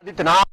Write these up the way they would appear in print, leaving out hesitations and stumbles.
आदित्यनाथ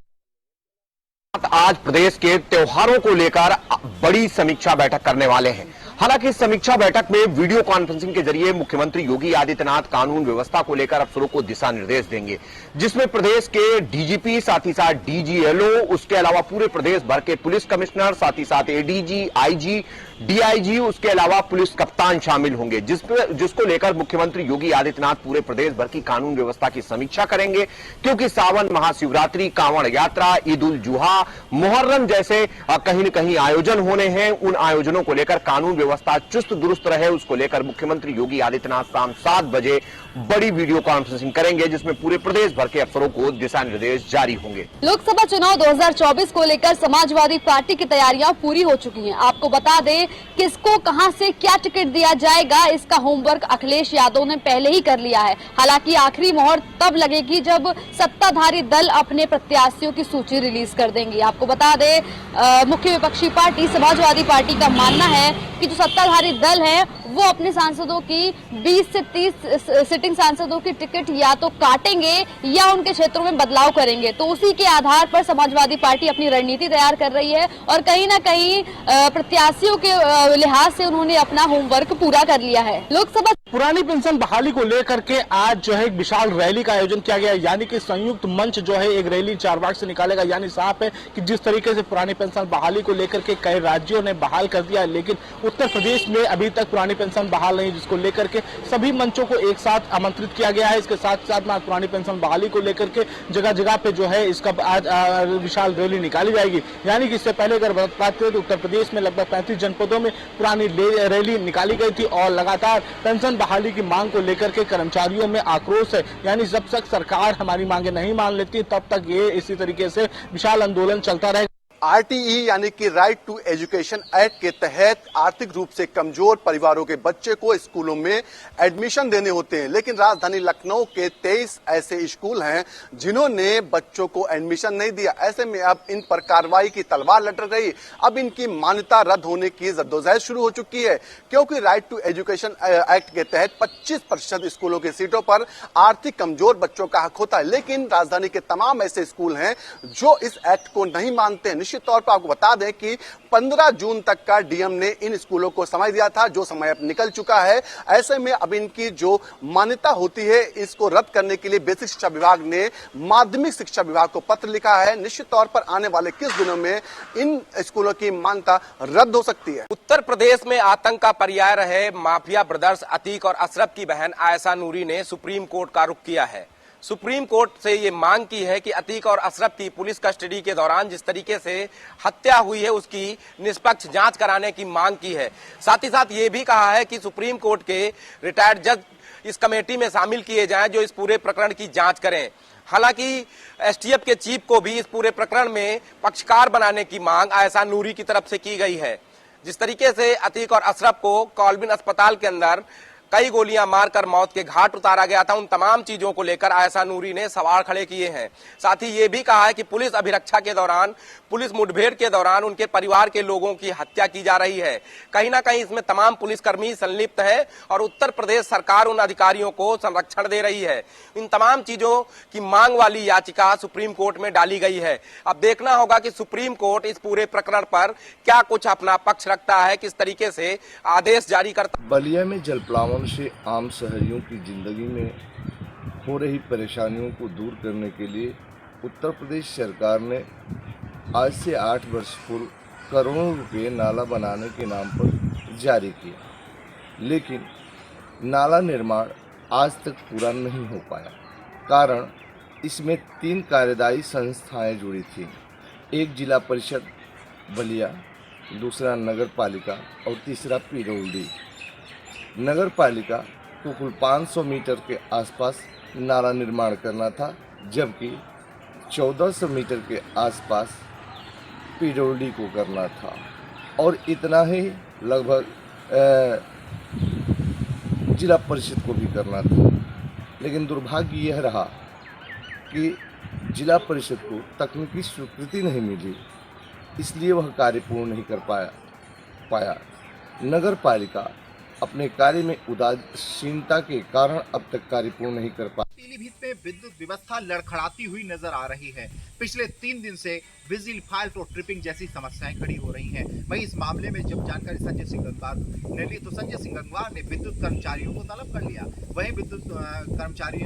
आज प्रदेश के त्योहारों को लेकर बड़ी समीक्षा बैठक करने वाले हैं। हालांकि इस समीक्षा बैठक में वीडियो कॉन्फ्रेंसिंग के जरिए मुख्यमंत्री योगी आदित्यनाथ कानून व्यवस्था को लेकर अफसरों को दिशा निर्देश देंगे, जिसमें प्रदेश के डीजीपी, साथ ही साथ डीजीएलओ, उसके अलावा पूरे प्रदेश भर के पुलिस कमिश्नर, साथ ही साथ एडीजी, आईजी, डीआईजी, उसके अलावा पुलिस कप्तान शामिल होंगे, जिसको लेकर मुख्यमंत्री योगी आदित्यनाथ पूरे प्रदेश भर की कानून व्यवस्था की समीक्षा करेंगे। क्योंकि सावन, महाशिवरात्रि, कांवड़ यात्रा, ईद उल जुहा, मुहर्रम जैसे कहीं न कहीं आयोजन होने हैं। उन आयोजनों को लेकर कानून व्यवस्था चुस्त दुरुस्त रहे, उसको लेकर मुख्यमंत्री योगी आदित्यनाथ शाम 7 बजे बड़ी वीडियो कॉन्फ्रेंसिंग करेंगे, जिसमें पूरे प्रदेश भर के अफसरों को दिशा निर्देश जारी होंगे। लोकसभा चुनाव 2024 को लेकर समाजवादी पार्टी की तैयारियां पूरी हो चुकी हैं। आपको बता दें किसको कहां से क्या टिकट दिया जाएगा, इसका होमवर्क अखिलेश यादव ने पहले ही कर लिया है। हालांकि आखिरी मोहर तब लगेगी जब सत्ताधारी दल अपने प्रत्याशियों की सूची रिलीज कर देंगे। आपको बता दें मुख्य विपक्षी पार्टी समाजवादी पार्टी का मानना है कि जो सत्ताधारी दल है वो अपने सांसदों की 20 से 30 सिटिंग सांसदों की टिकट या तो काटेंगे या उनके क्षेत्रों में बदलाव करेंगे। तो उसी के आधार पर समाजवादी पार्टी अपनी रणनीति तैयार कर रही है और कहीं ना कहीं प्रत्याशियों के लिहाज से उन्होंने अपना होमवर्क पूरा कर लिया है। लोकसभा पुरानी पेंशन बहाली को लेकर के आज जो है एक विशाल रैली का आयोजन किया गया, यानी कि संयुक्त मंच जो है एक रैली चारबाग से निकालेगा। यानी साफ है कि जिस तरीके से पुरानी पेंशन बहाली को लेकर के कई राज्यों ने बहाल कर दिया, लेकिन उत्तर प्रदेश में अभी तक पुरानी पेंशन बहाल नहीं, जिसको लेकर के सभी मंचों को एक साथ आमंत्रित किया गया है। इसके साथ साथ में पुरानी पेंशन बहाली को लेकर के जगह जगह पे जो है इसका आज विशाल रैली निकाली जाएगी। यानी कि इससे पहले अगर बात करें तो उत्तर प्रदेश में लगभग 35 जनपदों में पुरानी रैली निकाली गई थी और लगातार पेंशन बहाली की मांग को लेकर के कर्मचारियों में आक्रोश है। यानी जब तक सरकार हमारी मांगे नहीं मान लेती तब तक ये इसी तरीके से विशाल आंदोलन चलता रहेगा। आरटीई यानी कि राइट टू एजुकेशन एक्ट के तहत आर्थिक रूप से कमजोर परिवारों के बच्चे को स्कूलों में एडमिशन देने होते हैं, लेकिन राजधानी लखनऊ के 23 ऐसे स्कूल हैं जिन्होंने बच्चों को एडमिशन नहीं दिया। ऐसे में अब इन पर कार्रवाई की तलवार लटक रही। अब इनकी मान्यता रद्द होने की जद्दोजहद शुरू हो चुकी है, क्योंकि राइट टू एजुकेशन एक्ट के तहत 25% स्कूलों की सीटों पर आर्थिक कमजोर बच्चों का हक होता है। लेकिन राजधानी के तमाम ऐसे स्कूल हैं जो इस एक्ट को नहीं मानते। निश्चित तौर पर आपको बता दें कि 15 जून तक का डीएम ने इन स्कूलों को समय दिया था, जो समय अब निकल चुका है। ऐसे में अब इनकी जो मान्यता होती है इसको रद्द करने के लिए बेसिक शिक्षा विभाग ने माध्यमिक शिक्षा विभाग को पत्र लिखा है। निश्चित तौर पर आने वाले कुछ दिनों में इन स्कूलों की मान्यता रद्द हो सकती है। उत्तर प्रदेश में आतंक का पर्याय रहे माफिया ब्रदर्स अतीक और अशरफ की बहन आयशा नूरी ने सुप्रीम कोर्ट का रुख किया है। सुप्रीम कोर्ट से ये मांग की है कि अतीक और अशरफ की पुलिस कस्टडी के दौरान जिस तरीके से हत्या हुई है उसकी निष्पक्ष जांच कराने की मांग की है। साथ ही साथ ये भी कहा है कि सुप्रीम कोर्ट के रिटायर्ड जज इस कमेटी में शामिल किए जाएं जो इस पूरे प्रकरण की जांच करें। हालांकि एसटीएफ के चीफ को भी इस पूरे प्रकरण में पक्षकार बनाने की मांग आयशा नूरी की तरफ से की गई है। जिस तरीके से अतीक और अशरफ को कॉल्बिन अस्पताल के अंदर कई गोलियां मारकर मौत के घाट उतारा गया था, उन तमाम चीजों को लेकर आयशा नूरी ने सवाल खड़े किए हैं। साथ ही ये भी कहा है कि पुलिस अभिरक्षा के दौरान, पुलिस मुठभेड़ के दौरान उनके परिवार के लोगों की हत्या की जा रही है। कहीं ना कहीं इसमें तमाम पुलिसकर्मी संलिप्त है और उत्तर प्रदेश सरकार उन अधिकारियों को संरक्षण दे रही है। इन तमाम चीजों की मांग वाली याचिका सुप्रीम कोर्ट में डाली गई है। अब देखना होगा कि सुप्रीम कोर्ट इस पूरे प्रकरण पर क्या कुछ अपना पक्ष रखता है, किस तरीके से आदेश जारी करता। बलिया में जलप्लावन से आम शहरियों की जिंदगी में हो रही परेशानियों को दूर करने के लिए उत्तर प्रदेश सरकार ने आज से 8 वर्ष पूर्व करोड़ों रुपए नाला बनाने के नाम पर जारी किया, लेकिन नाला निर्माण आज तक पूरा नहीं हो पाया। कारण इसमें 3 कार्यदायी संस्थाएं जुड़ी थी, एक जिला परिषद बलिया, दूसरा नगर पालिका और तीसरा पिरोली। नगर पालिका को कुल 500 मीटर के आसपास नाला निर्माण करना था, जबकि 1400 मीटर के आसपास पिरोली को करना था और इतना ही लगभग जिला परिषद को भी करना था। लेकिन दुर्भाग्य यह रहा कि जिला परिषद को तकनीकी स्वीकृति नहीं मिली, इसलिए वह कार्य पूर्ण नहीं कर पाया। नगर पालिका अपने कार्य में उदासीनता के कारण अब तक कार्य पूर्ण नहीं कर पाया। पीलीभीत पे में विद्युत व्यवस्था लड़खड़ाती हुई नजर आ रही है। पिछले 3 दिन से बिजली फाल्ट और ट्रिपिंग जैसी समस्याएं खड़ी हो रही हैं। वहीं इस मामले में जब जानकारी संजय सिंह गंगवार ने ली तो संजय सिंह गंगवार ने विद्युत कर्मचारियों को तलब कर लिया। वहीं विद्युत कर्मचारी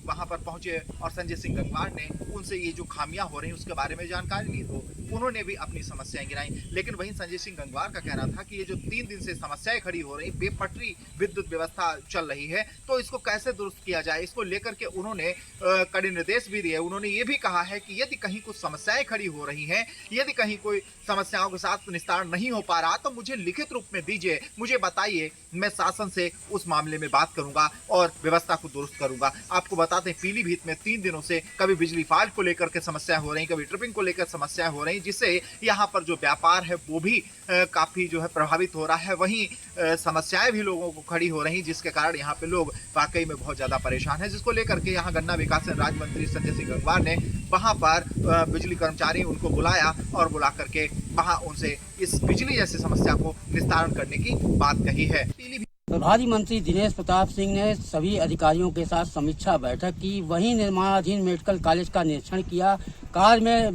वहां पर पहुंचे और संजय सिंह गंगवार ने उनसे ये जो खामियां हो रही हैं उसके बारे में जानकारी ली तो उन्होंने भी अपनी समस्याएं गिनाई। लेकिन वहीं संजय सिंह गंगवार का कहना था कि ये जो 3 दिन से समस्याएं खड़ी हो रही, बेपटरी विद्युत व्यवस्था चल रही है, तो इसको कैसे दुरुस्त किया जाए, इसको लेकर के उन्होंने कड़े निर्देश भी दिए। उन्होंने ये भी कहा है कि यदि कहीं कुछ समस्याएं खड़ी हो रही हैं, यदि कहीं कोई समस्याओं के साथ निस्तारण नहीं हो पा रहा तो मुझे लिखित रूप में दीजिए, मुझे बताइए, मैं शासन से उस मामले में बात करूंगा और व्यवस्था को दुरुस्त करूंगा। आपको बताते हैं पीलीभीत में 3 दिनों से कभी बिजली फाल्ट को लेकर के समस्या हो रही, कभी ट्रिपिंग को लेकर समस्याएं हो रही, जिससे यहाँ पर जो व्यापार है वो भी काफी जो है प्रभावित हो रहा है। वहीं समस्याएं भी लोगों को खड़ी हो रही, जिसके कारण यहाँ पे लोग वाकई में बहुत ज्यादा परेशान है, जिसको लेकर के यहाँ गन्ना विकास राज्य मंत्री संजय सिंह गंगवार ने वहां पर बिजली कर्मचारी उनको बुलाया और बुला करके वहां उनसे इस बिजली जैसी समस्या को निस्तारण करने की बात कही है। प्रभारी मंत्री दिनेश प्रताप सिंह ने सभी अधिकारियों के साथ समीक्षा बैठक की। वहीं निर्माणाधीन मेडिकल कॉलेज का निरीक्षण किया। कार्य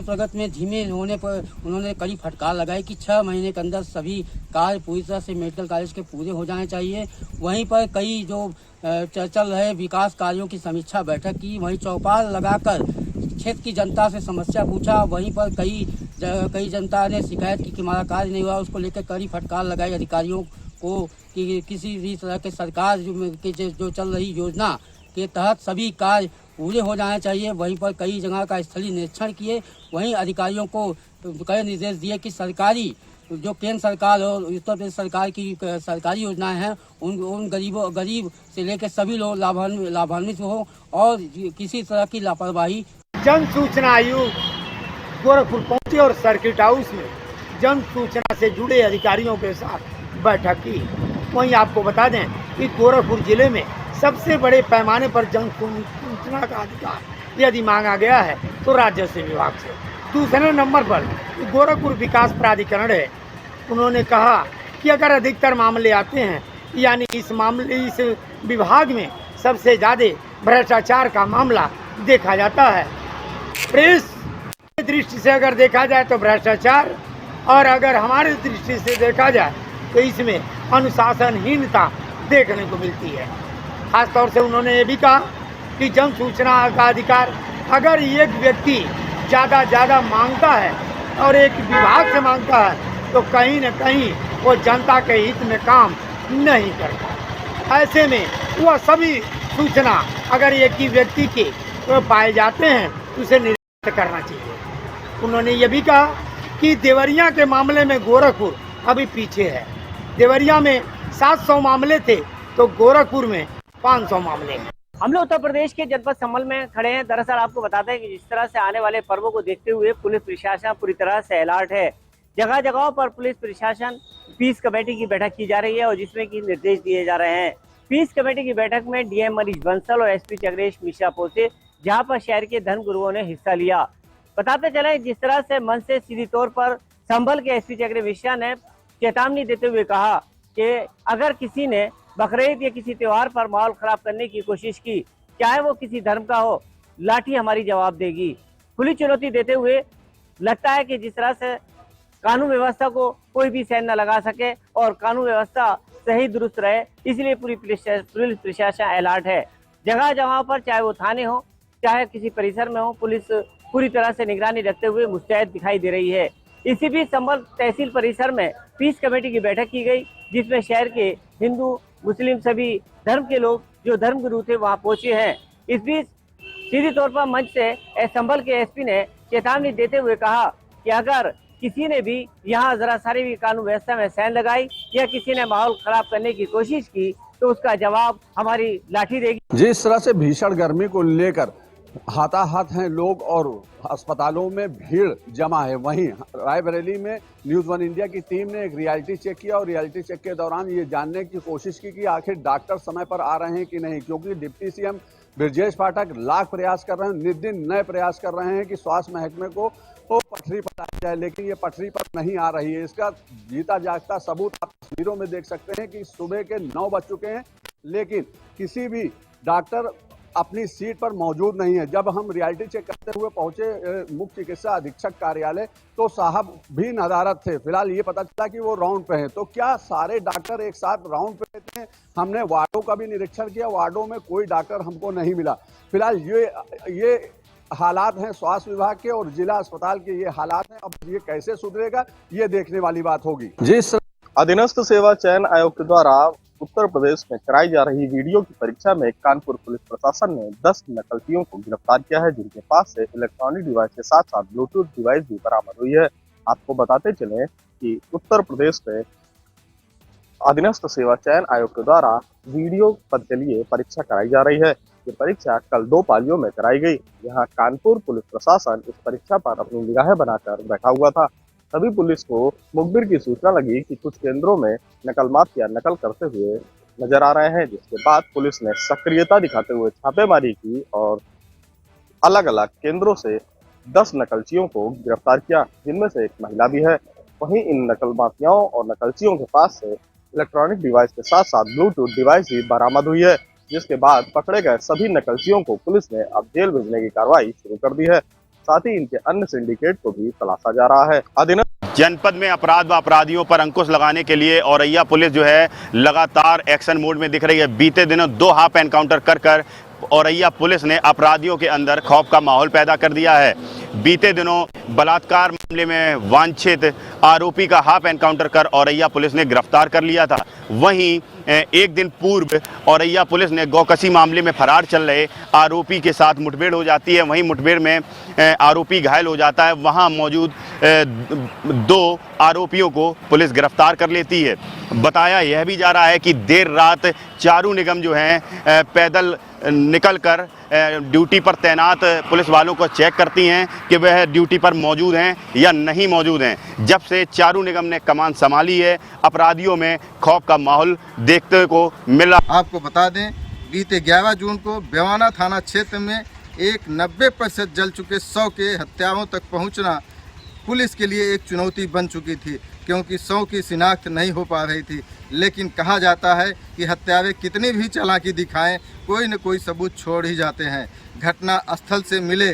प्रगति में धीमे होने पर उन्होंने कड़ी फटकार लगाई कि 6 महीने के अंदर सभी कार्य पूरी तरह से मेडिकल कॉलेज के पूरे हो जाने चाहिए। वहीं पर कई जो चल रहे विकास कार्यों की समीक्षा बैठक की। वहीं चौपाल लगाकर क्षेत्र की जनता से समस्या पूछा। वहीं पर कई जनता ने शिकायत की कि हमारा कार्य नहीं हुआ, उसको लेकर कड़ी फटकार लगाई अधिकारियों को कि किसी भी तरह के सरकार जो चल रही योजना के तहत सभी कार्य पूरे हो जाना चाहिए। वहीं पर कई जगह का स्थलीय निरीक्षण किए। वहीं अधिकारियों को कई निर्देश दिए कि सरकारी जो केंद्र सरकार और उत्तर प्रदेश सरकार की सरकारी योजनाएं हैं उन गरीब से लेकर सभी लोग लाभान्वित हो और किसी तरह की लापरवाही। जन सूचना आयोग गोरखपुर पहुंचे और सर्किट हाउस में जन सूचना से जुड़े अधिकारियों के साथ बैठक की। वहीं आपको बता दें कि गोरखपुर जिले में सबसे बड़े पैमाने पर जन सूचना का अधिकार यदि मांगा गया है तो राजस्व विभाग से। दूसरे नंबर पर गोरखपुर विकास प्राधिकरण है। उन्होंने कहा कि अगर अधिकतर मामले आते हैं, यानी इस विभाग में सबसे ज़्यादा भ्रष्टाचार का मामला देखा जाता है। प्रेस की दृष्टि से अगर देखा जाए तो भ्रष्टाचार, और अगर हमारी दृष्टि से देखा जाए तो इसमें अनुशासनहीनता देखने को मिलती है। खासतौर से उन्होंने ये भी कहा कि जन सूचना का अधिकार अगर एक व्यक्ति ज़्यादा मांगता है और एक विभाग से मांगता है तो कहीं न कहीं वो जनता के हित में काम नहीं करता। ऐसे में वह सभी सूचना अगर एक ही व्यक्ति के पाए जाते हैं तो उसे निरस्त करना चाहिए। उन्होंने ये भी कहा कि देवरिया के मामले में गोरखपुर अभी पीछे है। देवरिया में 700 मामले थे तो गोरखपुर में 500 मामले हैं। हम लोग उत्तर प्रदेश के जनपद संभल में खड़े हैं। दरअसल आपको बताते हैं कि जिस तरह से आने वाले पर्वों को देखते हुए पुलिस प्रशासन पूरी तरह से अलर्ट है। जगह जगहों पर पुलिस प्रशासन पीस कमेटी की बैठक की जा रही है और जिसमें कि निर्देश दिए जा रहे हैं। पीस कमेटी की बैठक में डीएम मनीष बंसल और एसपी चक्रेश मिश्रा पहुंचे, जहां पर शहर के धर्म गुरुओं ने हिस्सा लिया। बताते चले जिस तरह से मंच से सीधी तौर पर संभल के एसपी चक्रेश मिश्रा ने चेतावनी देते हुए कहा कि अगर किसी ने बकरीद या किसी त्योहार पर माहौल खराब करने की कोशिश की, चाहे वो किसी धर्म का हो, लाठी हमारी जवाब देगी। खुली चुनौती देते हुए लगता है कि जिस तरह से कानून व्यवस्था को कोई भी सहन न लगा सके और कानून व्यवस्था सही दुरुस्त रहे, इसलिए पूरी पुलिस प्रशासन अलर्ट है। जगह जगह पर चाहे वो थाने हो चाहे किसी परिसर में हो, पुलिस पूरी तरह से निगरानी रखते हुए मुस्तैद दिखाई दे रही है। इसी बीच संभल तहसील परिसर में पीस कमेटी की बैठक की गई, जिसमें शहर के हिंदू मुस्लिम सभी धर्म के लोग जो धर्म गुरु थे वहां पहुंचे हैं। इस बीच सीधी तौर पर मंच से संभल के एसपी ने चेतावनी देते हुए कहा कि अगर किसी ने भी यहाँ जरा सारी भी कानून व्यवस्था में सहन लगाई या किसी ने माहौल खराब करने की कोशिश की तो उसका जवाब हमारी लाठी देगी। जिस तरह से भीषण गर्मी को लेकर हाथाहाथ हैं लोग और अस्पतालों में भीड़ जमा है, वहीं रायबरेली में न्यूज़ 1 इंडिया की टीम ने एक रियलिटी चेक किया और रियलिटी चेक के दौरान ये जानने की कोशिश की कि आखिर डॉक्टर समय पर आ रहे हैं कि नहीं, क्योंकि डिप्टी सीएम ब्रजेश पाठक लाख प्रयास कर रहे हैं, नित नए प्रयास कर रहे हैं कि स्वास्थ्य महकमे को पटरी पर लाया जाए, लेकिन ये पटरी पर नहीं आ रही है। इसका जीता जागता सबूत आप तस्वीरों में देख सकते हैं कि सुबह के 9 बज चुके हैं, लेकिन किसी भी डॉक्टर अपनी सीट पर मौजूद नहीं है। जब हम रियलिटी चेक करते हुए पहुंचे मुख्य चिकित्सा अधीक्षक कार्यालय तो साहब भी नदारत थे। फिलहाल ये पता चला कि वो राउंड पे हैं। तो क्या सारे डॉक्टर एक साथ राउंड पे थे? हमने वार्डों का भी निरीक्षण किया, वार्डों में कोई डॉक्टर हमको नहीं मिला। फिलहाल ये हालात हैं स्वास्थ्य विभाग के और जिला अस्पताल के ये हालात हैं। अब ये कैसे सुधरेगा ये देखने वाली बात होगी। जिस अधीनस्थ सेवा चयन आयोग के द्वारा उत्तर प्रदेश में कराई जा रही वीडियो की परीक्षा में कानपुर पुलिस प्रशासन ने 10 नकलचियों को गिरफ्तार किया है, जिनके पास से इलेक्ट्रॉनिक डिवाइस के साथ साथ ब्लूटूथ डिवाइस भी बरामद हुई है। आपको बताते चले कि उत्तर प्रदेश में अधीनस्थ सेवा चयन आयोग के द्वारा वीडियो पद के लिए परीक्षा कराई जा रही है। ये परीक्षा कल 2 पालियों में कराई गई। यहाँ कानपुर पुलिस प्रशासन इस परीक्षा पर अपनी निगाहें बनाकर बैठा हुआ था। तभी पुलिस को मुखबिर की सूचना लगी कि कुछ केंद्रों में नकल माफिया नकल करते हुए नजर आ रहे हैं, जिसके बाद पुलिस ने सक्रियता दिखाते हुए छापेमारी की और अलग अलग केंद्रों से 10 नकलचियों को गिरफ्तार किया, जिनमें से एक महिला भी है। वहीं इन नकल माफियाओं और नकलचियों के पास से इलेक्ट्रॉनिक डिवाइस के साथ साथ ब्लूटूथ डिवाइस भी बरामद हुई है, जिसके बाद पकड़े गए सभी नकलचियों को पुलिस ने अब जेल भेजने की कार्रवाई शुरू कर दी है। साथ ही इनके अन्य सिंडिकेट को भी तलाशा जा रहा है। जनपद में अपराध व अपराधियों पर अंकुश लगाने के लिए औरैया पुलिस जो है लगातार एक्शन मोड में दिख रही है। बीते दिनों 2 हाफ एनकाउंटर कर औरैया पुलिस ने अपराधियों के अंदर खौफ का माहौल पैदा कर दिया है। बीते दिनों बलात्कार मामले में वांछित आरोपी का हाफ एनकाउंटर कर औरैया पुलिस ने गिरफ्तार कर लिया था। वहीं एक दिन पूर्व औरैया पुलिस ने गौकशी मामले में फरार चल रहे आरोपी के साथ मुठभेड़ हो जाती है। वहीं मुठभेड़ में आरोपी घायल हो जाता है। वहां मौजूद 2 आरोपियों को पुलिस गिरफ्तार कर लेती है। बताया यह भी जा रहा है कि देर रात चारू निगम जो हैं पैदल निकलकर ड्यूटी पर तैनात पुलिस वालों को चेक करती हैं कि वह ड्यूटी पर मौजूद हैं या नहीं मौजूद हैं। जब से चारू निगम ने कमान संभाली है, अपराधियों में खौफ का माहौल देखने को मिला। आपको बता दें, बीते 11 जून को बेवाना थाना क्षेत्र में एक 90% जल चुके 100 के हत्याओं तक पहुंचना पुलिस के लिए एक चुनौती बन चुकी थी, क्योंकि 100 की शिनाख्त नहीं हो पा रही थी। लेकिन कहा जाता है कि हत्यारे कितनी भी चालाकी दिखाएं, कोई न कोई सबूत छोड़ ही जाते हैं। घटना स्थल से मिले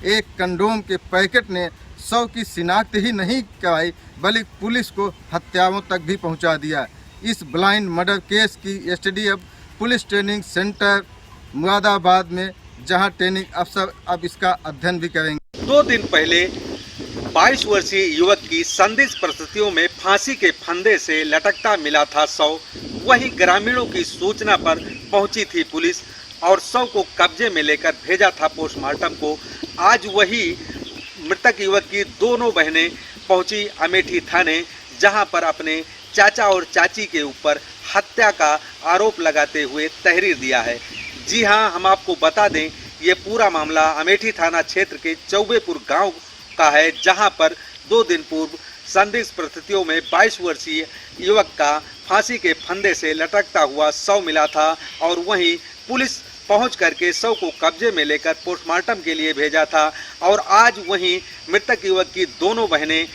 एक कंडोम के पैकेट ने 100 की शिनाख्त ही नहीं कराई, बल्कि पुलिस को हत्याओं तक भी पहुंचा दिया। इस ब्लाइंड मर्डर केस की STF police training centre Moradabad में, जहां ट्रेनिंग अफसर अब इसका अध्ययन भी करेंगे। 2 दिन पहले 22 वर्षीय युवक की संदिग्ध परिस्थितियों में फांसी के फंदे से लटकता मिला था शव। वहीं ग्रामीणों की सूचना पर पहुंची थी पुलिस और शव को कब्जे में लेकर भेजा था पोस्टमार्टम को। आज वही मृतक युवक की दोनों बहनें पहुंची अमेठी थाने, जहां पर अपने चाचा और चाची के ऊपर हत्या का आरोप लगाते हुए तहरीर दिया है। जी हां, हम आपको बता दें, ये पूरा मामला अमेठी थाना क्षेत्र के चौबेपुर गांव का है, जहां पर 2 दिन पूर्व संदिग्ध परिस्थितियों में 22 वर्षीय युवक का फांसी के फंदे से लटकता हुआ शव मिला था और वहीं पुलिस पहुंच करके शव को कब्जे में लेकर पोस्टमार्टम के लिए भेजा था। और आज वहीं मृतक युवक की दोनों बहनें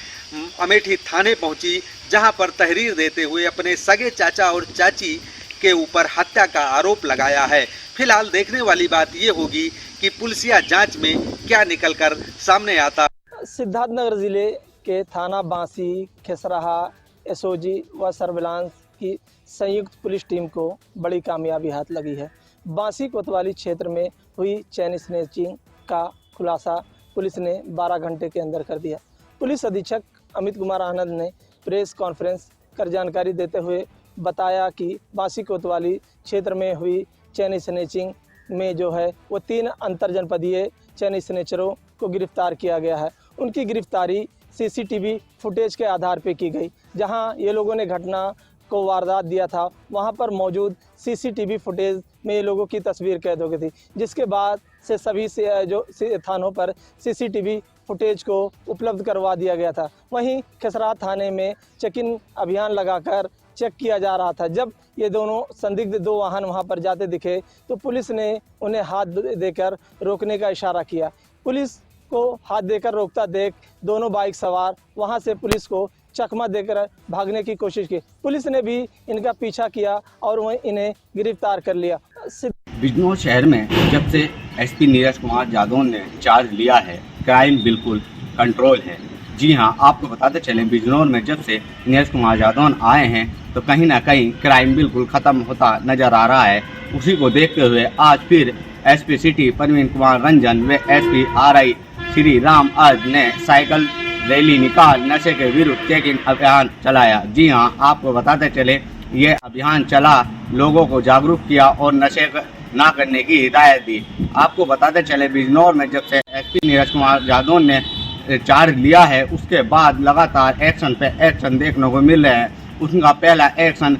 अमेठी थाने पहुंची, जहां पर तहरीर देते हुए अपने सगे चाचा और चाची के ऊपर हत्या का आरोप लगाया है। फिलहाल देखने वाली बात ये होगी कि पुलिसिया जांच में क्या निकलकर सामने आता। सिद्धार्थनगर जिले के थाना बांसी, खेसराहा, एसओजी व सर्विलांस की संयुक्त पुलिस टीम को बड़ी कामयाबी हाथ लगी है। बांसी कोतवाली क्षेत्र में हुई चैन स्नैचिंग का खुलासा पुलिस ने 12 घंटे के अंदर कर दिया। पुलिस अधीक्षक अमित कुमार आनंद ने प्रेस कॉन्फ्रेंस कर जानकारी देते हुए बताया कि बांसी कोतवाली क्षेत्र में हुई चैन स्नैचिंग में जो है वो 3 अंतर जनपदीय चैन स्नैचरों को गिरफ्तार किया गया है। उनकी गिरफ्तारी सीसीटीवी फुटेज के आधार पर की गई। जहां ये लोगों ने घटना को वारदात दिया था, वहां पर मौजूद सीसीटीवी फुटेज में ये लोगों की तस्वीर कैद हो गई थी, जिसके बाद से सभी से जो थानों पर सीसीटीवी फुटेज को उपलब्ध करवा दिया गया था। वहीं खेसरा थाने में चेकिंग अभियान लगाकर चेक किया जा रहा था। जब ये दोनों संदिग्ध 2 वाहन वहां पर जाते दिखे तो पुलिस ने उन्हें हाथ देकर रोकने का इशारा किया। पुलिस को हाथ देकर रोकता देख दोनों बाइक सवार वहां से पुलिस को चकमा देकर भागने की कोशिश की। पुलिस ने भी इनका पीछा किया और वहीं इन्हें गिरफ्तार कर लिया। बिजनौर शहर में जब से एसपी नीरज कुमार यादव ने चार्ज लिया है, क्राइम बिल्कुल कंट्रोल है। जी हां, आपको बताते चलें, बिजनौर में जब से नीरज कुमार यादव आए हैं तो कहीं ना कहीं क्राइम बिल्कुल ख़त्म होता नज़र आ रहा है। उसी को देखते हुए आज फिर एसपी सिटी प्रवीण कुमार रंजन व एसपी आरआई श्री राम आज ने साइकिल रैली निकाल नशे के विरुद्ध चेकिंग अभियान चलाया। जी हां, आपको बताते चले, ये अभियान चला, लोगों को जागरूक किया और नशे ना करने की हिदायत दी। आपको बताते चले, बिजनौर में जब से एसपी नीरज कुमार यादव ने चार्ज लिया है, उसके बाद लगातार एक्शन पे एक्शन देखने को मिल रहे हैं। उनका पहला एक्शन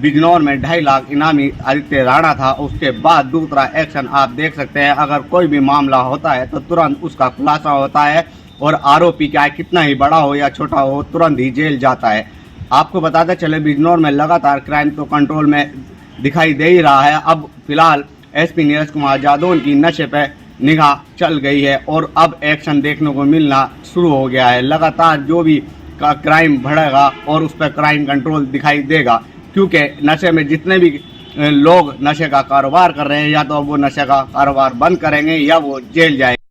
बिजनौर में 2.5 लाख इनामी आदित्य राणा था। उसके बाद दूसरा एक्शन आप देख सकते हैं, अगर कोई भी मामला होता है तो तुरंत उसका खुलासा होता है और आरोपी चाहे कितना ही बड़ा हो या छोटा हो, तुरंत ही जेल जाता है। आपको बताते चले, बिजनौर में लगातार क्राइम तो कंट्रोल में दिखाई दे ही रहा है। अब फिलहाल एसपी नीरज कुमार यादव की नशे पे निगाह चल गई है और अब एक्शन देखने को मिलना शुरू हो गया है। लगातार जो भी क्राइम बढ़ेगा और उस पर क्राइम कंट्रोल दिखाई देगा, क्योंकि नशे में जितने भी लोग नशे का कारोबार कर रहे हैं, या तो वो नशे का कारोबार बंद करेंगे या वो जेल जाएंगे।